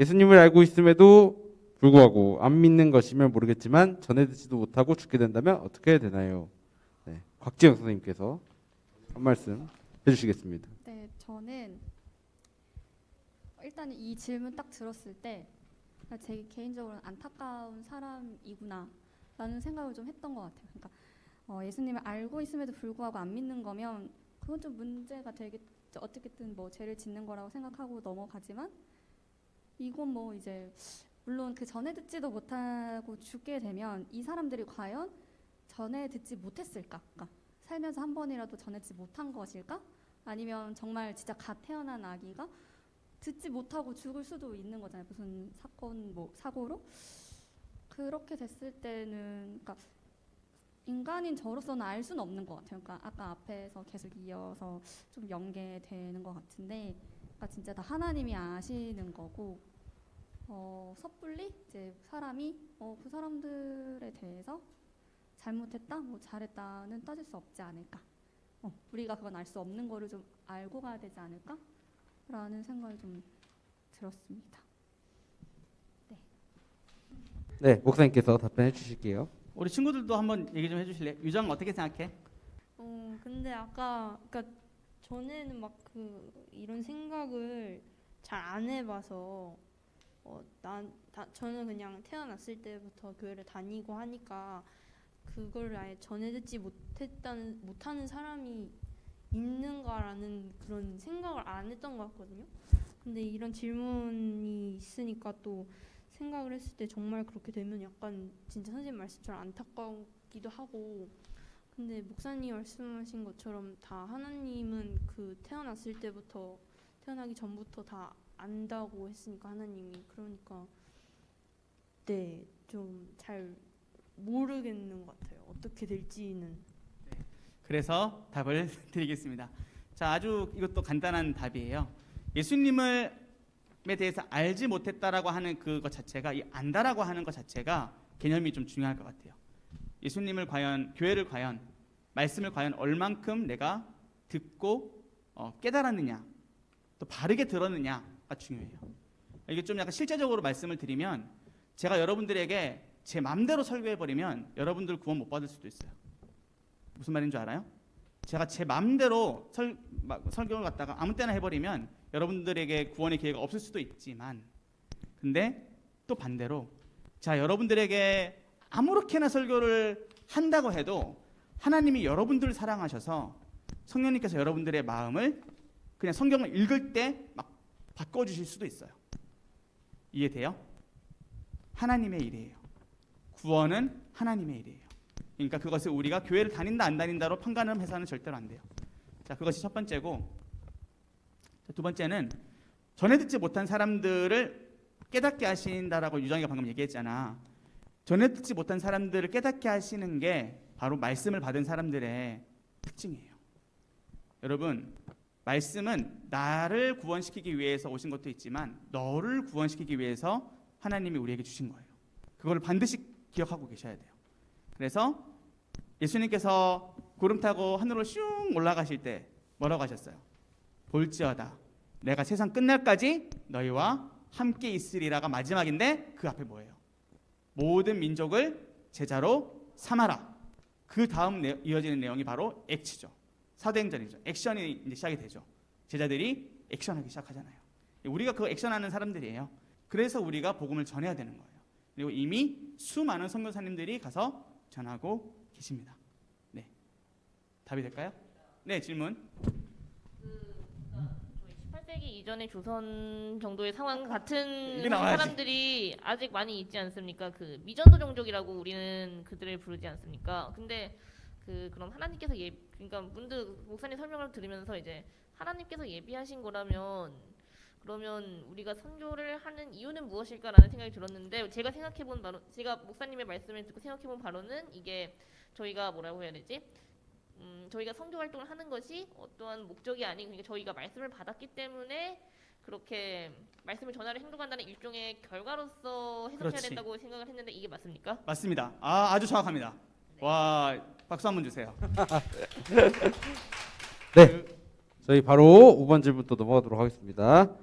예수님을 알고 있음에도 불구하고 안 믿는 것이면 모르겠지만 전해 듣지도 못하고 죽게 된다면 어떻게 해야 되나요? 네, 곽지영 선생님께서 한 말씀 해주시겠습니다. 네, 저는 일단 이 질문 딱 들었을 때 제 개인적으로는 안타까운 사람이구나 라는 생각을 좀 했던 것 같아요. 그러니까 예수님을 알고 있음에도 불구하고 안 믿는 거면 그건 좀 문제가 되겠죠. 어떻게든 뭐 죄를 짓는 거라고 생각하고 넘어가지만 이건 뭐 이제 물론 그 전에 듣지도 못하고 죽게 되면 이 사람들이 과연 전에 듣지 못했을까? 그러니까 살면서 한 번이라도 전해 듣지 못한 것일까? 아니면 정말 진짜 갓 태어난 아기가 듣지 못하고 죽을 수도 있는 거잖아요. 무슨 사건, 뭐 사고로. 그렇게 됐을 때는 그러니까 인간인 저로서는 알 수는 없는 것 같아요. 그러니까 아까 앞에서 계속 이어서 좀 연계되는 것 같은데, 그러니까 진짜 다 하나님이 아시는 거고, 섣불리 이제 사람이 그 사람들에 대해서 잘못했다, 뭐 잘했다는 따질 수 없지 않을까. 우리가 그건 알 수 없는 거를 좀 알고 가야 되지 않을까라는 생각이 좀 들었습니다. 네. 네, 목사님께서 답변해 주실게요. 우리 친구들도 한번 얘기 좀 해주실래요? 유정 어떻게 생각해? 근데 아까 그러니까 전에는 막 이런 생각을 잘 안 해봐서 저는 그냥 태어났을 때부터 교회를 다니고 하니까 그걸 아예 전해 듣지 못하는 사람이 있는가라는 그런 생각을 안 했던 것 같거든요. 근데 이런 질문이 있으니까 또 생각을 했을 때 정말 그렇게 되면 약간 진짜 선생님 말씀처럼 안타깝기도 하고, 근데 목사님 말씀하신 것처럼 다 하나님은 그 태어났을 때부터 태어나기 전부터 다 안다고 했으니까 하나님이, 그러니까 네, 좀 잘 모르겠는 것 같아요. 어떻게 될지는. 그래서 답을 드리겠습니다. 자, 아주 이것도 간단한 답이에요. 예수님에 대해서 알지 못했다라고 하는 그것 자체가, 이 안다라고 하는 것 자체가 개념이 좀 중요할 것 같아요. 예수님을 과연, 교회를 과연, 말씀을 과연 얼만큼 내가 듣고 깨달았느냐, 또 바르게 들었느냐가 중요해요. 이게 좀 약간 실제적으로 말씀을 드리면, 제가 여러분들에게 제 마음대로 설교해버리면 여러분들 구원 못 받을 수도 있어요. 무슨 말인 줄 알아요? 제가 제 마음대로 설교를 갖다가 아무 때나 해버리면 여러분들에게 구원의 기회가 없을 수도 있지만, 근데 또 반대로 자, 여러분들에게 아무렇게나 설교를 한다고 해도 하나님이 여러분들을 사랑하셔서 성령님께서 여러분들의 마음을 그냥 성경을 읽을 때 막 바꿔주실 수도 있어요. 이해돼요? 하나님의 일이에요. 구원은 하나님의 일이에요. 그러니까 그것을 우리가 교회를 다닌다 안 다닌다로 판단을 해서는 절대로 안 돼요. 자, 그것이 첫 번째고, 두 번째는 전해 듣지 못한 사람들을 깨닫게 하신다라고 유정이가 방금 얘기했잖아. 전해 듣지 못한 사람들을 깨닫게 하시는 게 바로 말씀을 받은 사람들의 특징이에요. 여러분, 말씀은 나를 구원시키기 위해서 오신 것도 있지만 너를 구원시키기 위해서 하나님이 우리에게 주신 거예요. 그걸 반드시 기억하고 계셔야 돼요. 그래서 예수님께서 구름 타고 하늘로 슝 올라가실 때 뭐라고 하셨어요? 볼지어다 내가 세상 끝날까지 너희와 함께 있으리라가 마지막인데, 그 앞에 뭐예요? 모든 민족을 제자로 삼아라. 그 다음 이어지는 내용이 바로 액치죠. 사도행전이죠. 액션이 이제 시작이 되죠. 제자들이 액션하기 시작하잖아요. 우리가 그 액션하는 사람들이에요. 그래서 우리가 복음을 전해야 되는 거예요. 그리고 이미 수많은 선교사님들이 가서 전하고 계십니다. 네, 답이 될까요? 네, 질문. 18세기 이전의 조선 정도의 상황 같은 이게 나와야지. 사람들이 아직 많이 있지 않습니까? 그 미전도 종족이라고 우리는 그들을 부르지 않습니까? 근데 그럼 하나님께서 그러니까 문득 목사님 설명을 들으면서 이제 하나님께서 예비하신 거라면 그러면 우리가 선교를 하는 이유는 무엇일까라는 생각이 들었는데, 제가 목사님의 말씀을 듣고 생각해본 바로는 이게 저희가 뭐라고 해야 되지? 저희가 선교 활동을 하는 것이 어떠한 목적이 아닌, 그러니까 저희가 말씀을 받았기 때문에 그렇게 말씀을 전하려 행동한다는 일종의 결과로서 해석해야 그렇지. 된다고 생각을 했는데 이게 맞습니까? 맞습니다. 아주 정확합니다. 와, 박수 한번 주세요. 네, 저희 바로 5번 질문 또 넘어가도록 하겠습니다.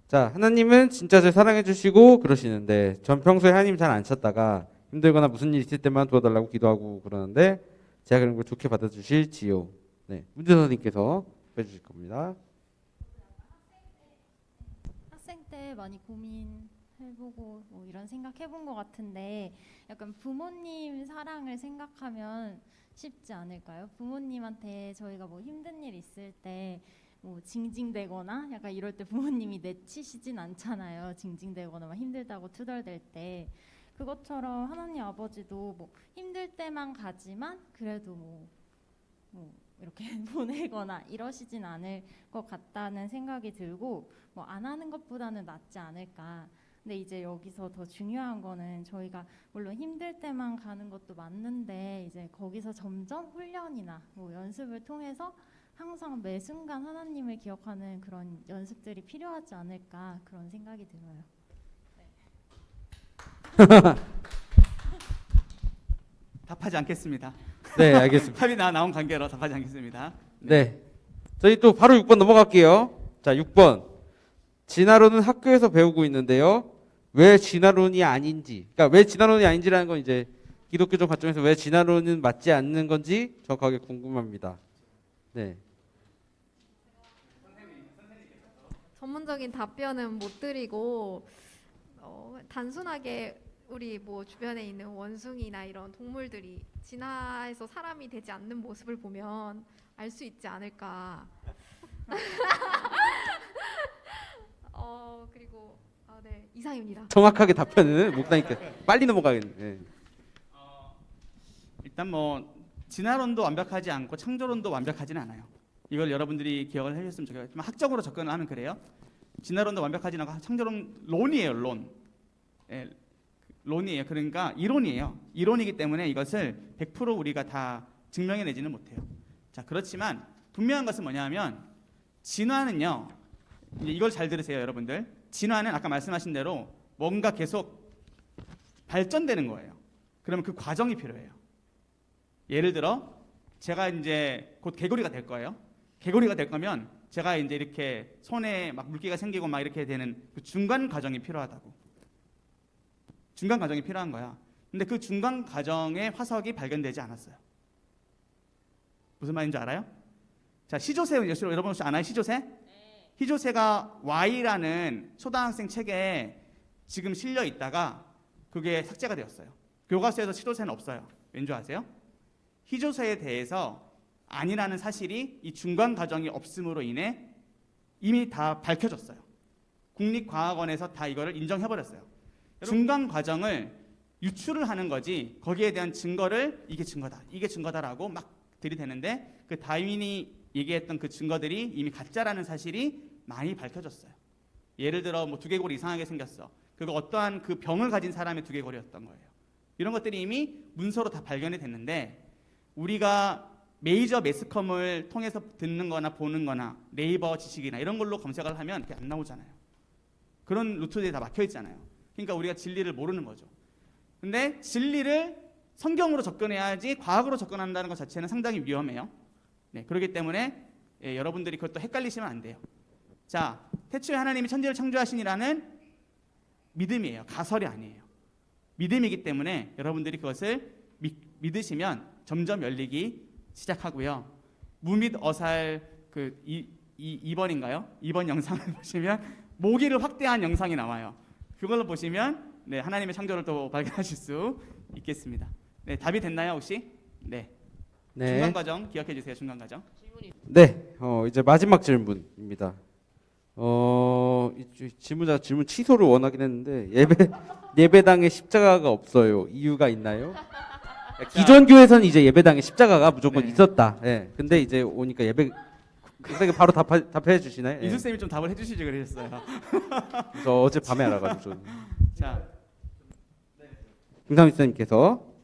자, 하나님은 진짜 절 사랑해 주시고 그러시는데 전 평소에 하나님 잘 안 찾다가 힘들거나 무슨 일 있을 때만 도와달라고 기도하고 그러는데 제가 그런 걸 좋게 받아주실지요. 네, 문재 선생님께서 해주실 겁니다. 학생 때 많이 고민해보고 뭐 이런 생각해본 것 같은데 약간 부모님 사랑을 생각하면 쉽지 않을까요? 부모님한테 저희가 뭐 힘든 일 있을 때 뭐 징징대거나 약간 이럴 때 부모님이 내치시진 않잖아요. 징징대거나 막 힘들다고 투덜댈 때 그것처럼 하나님 아버지도 뭐 힘들 때만 가지만 그래도 뭐 이렇게 보내거나 이러시진 않을 것 같다는 생각이 들고 뭐 안 하는 것보다는 낫지 않을까. 근데 이제 여기서 더 중요한 거는 저희가 물론 힘들 때만 가는 것도 맞는데 이제 거기서 점점 훈련이나 뭐 연습을 통해서 항상 매 순간 하나님을 기억하는 그런 연습들이 필요하지 않을까 그런 생각이 들어요. 답하지 않겠습니다. 네, 알겠습니다. 답이 나온 관계로 답하지 않겠습니다. 네, 저희 또 바로 6번 넘어갈게요. 자, 6번. 진화론은 학교에서 배우고 있는데요. 왜 진화론이 아닌지, 그러니까 왜 진화론이 아닌지라는 건 이제 기독교적 관점에서 왜 진화론은 맞지 않는 건지 정확하게 궁금합니다. 네, 전문적인 답변은 못 드리고 단순하게 우리 뭐 주변에 있는 원숭이나 이런 동물들이 진화해서 사람이 되지 않는 모습을 보면 알 수 있지 않을까. 그리고 네, 이상입니다. 정확하게 답변은 못하니까 빨리 넘어가겠네. 네. 일단 뭐 진화론도 완벽하지 않고 창조론도 완벽하지는 않아요. 이걸 여러분들이 기억을 해주셨으면 좋겠지만 학적으로 접근을 하면 그래요. 진화론도 완벽하지 않고 창조론 론이에요. 론. 예, 론이에요. 그러니까 이론이에요. 이론이기 때문에 이것을 100% 우리가 다 증명해내지는 못해요. 자, 그렇지만 분명한 것은 뭐냐면 진화는요. 이걸 잘 들으세요, 여러분들. 진화는 아까 말씀하신 대로 뭔가 계속 발전되는 거예요. 그러면 그 과정이 필요해요. 예를 들어 제가 이제 곧 개구리가 될 거예요. 개구리가 될 거면 제가 이제 이렇게 손에 막 물기가 생기고 막 이렇게 되는 그 중간 과정이 필요하다고. 중간 과정이 필요한 거야. 근데 그 중간 과정에 화석이 발견되지 않았어요. 무슨 말인지 알아요? 자, 시조새 여러분 혹시 아나요? 시조새? 희조새가 Y라는 초등학생 책에 지금 실려 있다가 그게 삭제가 되었어요. 교과서에서 시조새는 없어요. 왠 줄 아세요? 희조새에 대해서 아니라는 사실이 이 중간 과정이 없음으로 인해 이미 다 밝혀졌어요. 국립과학원에서 다 이거를 인정해버렸어요. 중간 과정을 유출을 하는 거지 거기에 대한 증거를 이게 증거다, 이게 증거다라고 막 들이대는데 그 다윈이 얘기했던 그 증거들이 이미 가짜라는 사실이 많이 밝혀졌어요. 예를 들어 뭐 두개골이 이상하게 생겼어. 그거 어떠한 그 병을 가진 사람의 두개골이었던 거예요. 이런 것들이 이미 문서로 다 발견이 됐는데 우리가 메이저 매스컴을 통해서 듣는 거나 보는 거나 네이버 지식이나 이런 걸로 검색을 하면 그게 안 나오잖아요. 그런 루트들이 다 막혀 있잖아요. 그러니까 우리가 진리를 모르는 거죠. 근데 진리를 성경으로 접근해야지 과학으로 접근한다는 것 자체는 상당히 위험해요. 네, 그렇기 때문에 여러분들이 그것도 헷갈리시면 안 돼요. 자, 태초에 하나님이 천지를 창조하시니라는 믿음이에요. 가설이 아니에요. 믿음이기 때문에 여러분들이 그것을 믿으시면 점점 열리기 시작하고요. 무밑 어살 그 2번인가요? 2번 영상을 보시면 모기를 확대한 영상이 나와요. 그걸로 보시면 네, 하나님의 창조를 또 발견하실 수 있겠습니다. 네, 답이 됐나요 혹시? 네. 네. 중간 과정 기억해 주세요. 중간 과정. 네, 이제 마지막 질문입니다. 질문자 질문 취소를 원하긴 했는데 예배당에 십자가가 없어요. 이유가 있나요? 기존 교회에서는 이제 예배당에 십자가가 무조건 네. 있었다. 예. 근데 이제 오니까 선생님 바로 답해 주시나요? 예. 이수 쌤이 좀 답을 해주시지 그러셨어요. 저 어제 밤에 알아가지고. 자, 김상민 선생님께서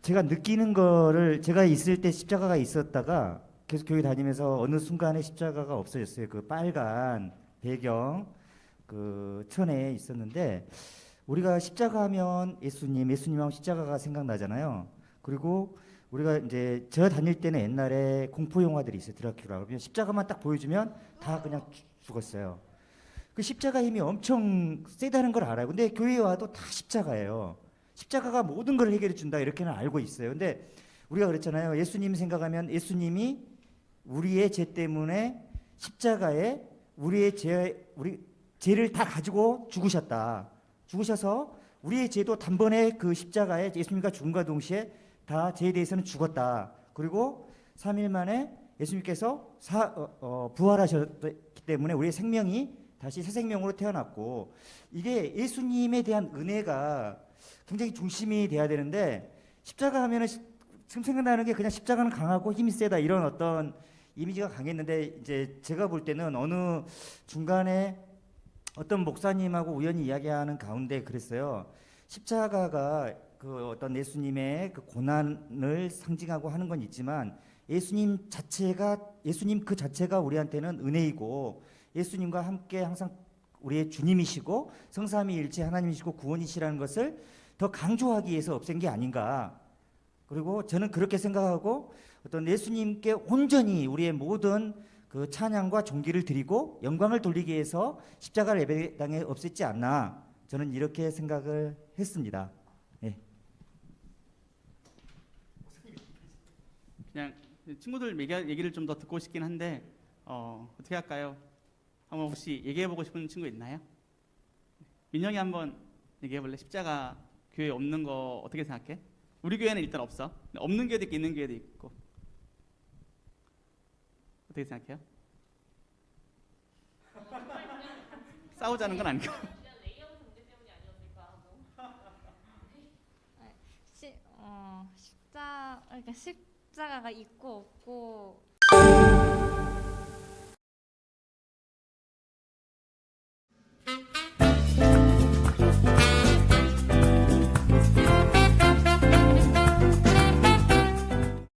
제가 느끼는 거를 제가 있을 때 십자가가 있었다가 계속 교회 다니면서 어느 순간에 십자가가 없어졌어요. 그 빨간 배경 그 천에 있었는데 우리가 십자가 하면 예수님 하면 십자가가 생각나잖아요. 그리고 우리가 이제 저 다닐 때는 옛날에 공포 영화들이 있어요. 드라큘라. 그러면 십자가만 딱 보여주면 다 그냥 죽었어요. 그 십자가 힘이 엄청 세다는 걸 알아요. 근데 교회에 와도 다 십자가예요. 십자가가 모든 걸 해결해 준다 이렇게는 알고 있어요. 근데 우리가 그랬잖아요. 예수님 생각하면 예수님이 우리의 죄 때문에 십자가에 우리 죄를 다 가지고 죽으셨다. 죽으셔서 우리의 죄도 단번에 그 십자가에 예수님과 죽음과 동시에 다 죄에 대해서는 죽었다. 그리고 3일 만에 예수님께서 부활하셨기 때문에 우리의 생명이 다시 새 생명으로 태어났고, 이게 예수님에 대한 은혜가 굉장히 중심이 돼야 되는데, 십자가 하면은 지금 생각나는 게 그냥 십자가는 강하고 힘이 세다 이런 어떤 이미지가 강했는데, 이제 제가 볼 때는 어느 중간에 어떤 목사님하고 우연히 이야기하는 가운데 그랬어요. 십자가가 그 어떤 예수님의 그 고난을 상징하고 하는 건 있지만 예수님 그 자체가 우리한테는 은혜이고, 예수님과 함께 항상 우리의 주님이시고 성삼위일체 하나님이시고 구원이시라는 것을 더 강조하기 위해서 없앤 게 아닌가. 그리고 저는 그렇게 생각하고 어떤 예수님께 온전히 우리의 모든 그 찬양과 존귀를 드리고 영광을 돌리기 위해서 십자가를 예배당에 없앴지 않나, 저는 이렇게 생각을 했습니다. 네. 그냥 친구들 얘기를 좀 더 듣고 싶긴 한데 어떻게 할까요? 한번 혹시 얘기해보고 싶은 친구 있나요? 민영이 한번 얘기해볼래? 십자가 교회 없는 거 어떻게 생각해? 우리 교회는 일단 없어. 없는 교회도 있고 있는 교회도 있고. 어떻게 생각해요? 싸우자는 건 아니고. 그러니까 십자가가 있고 없고